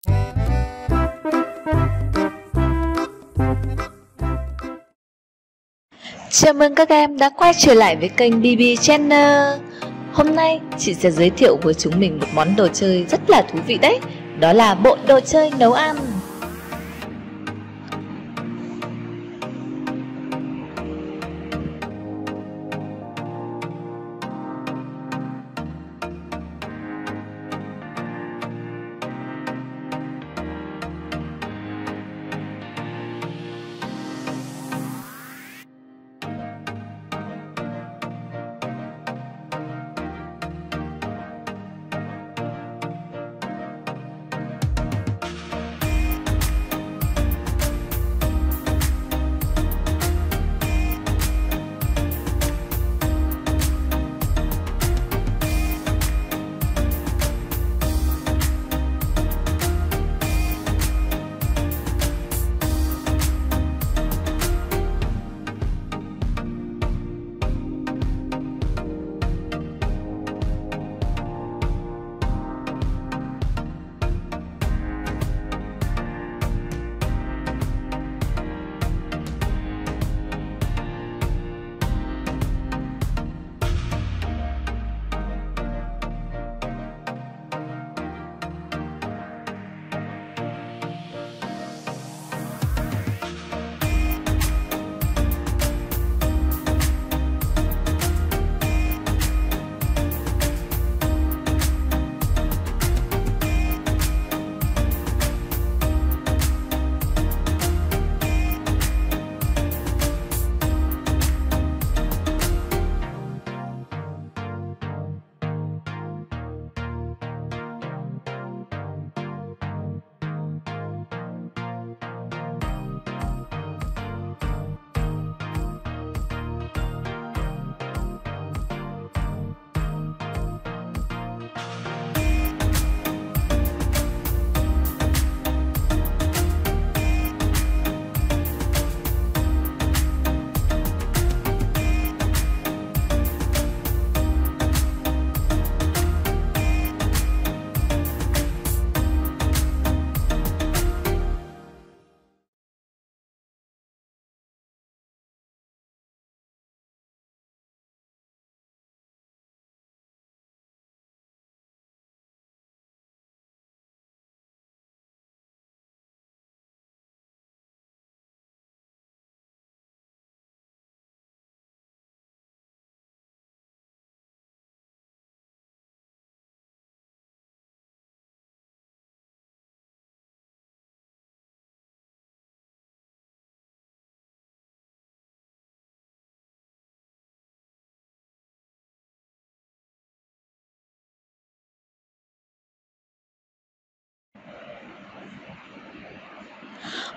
Chào mừng các em đã quay trở lại với kênh Bibi Channel. Hôm nay chị sẽ giới thiệu với chúng mình một món đồ chơi rất là thú vị đấy. Đó là bộ đồ chơi nấu ăn.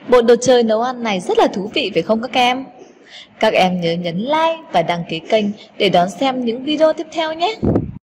Bộ đồ chơi nấu ăn này rất là thú vị phải không các em? Các em nhớ nhấn like và đăng ký kênh để đón xem những video tiếp theo nhé!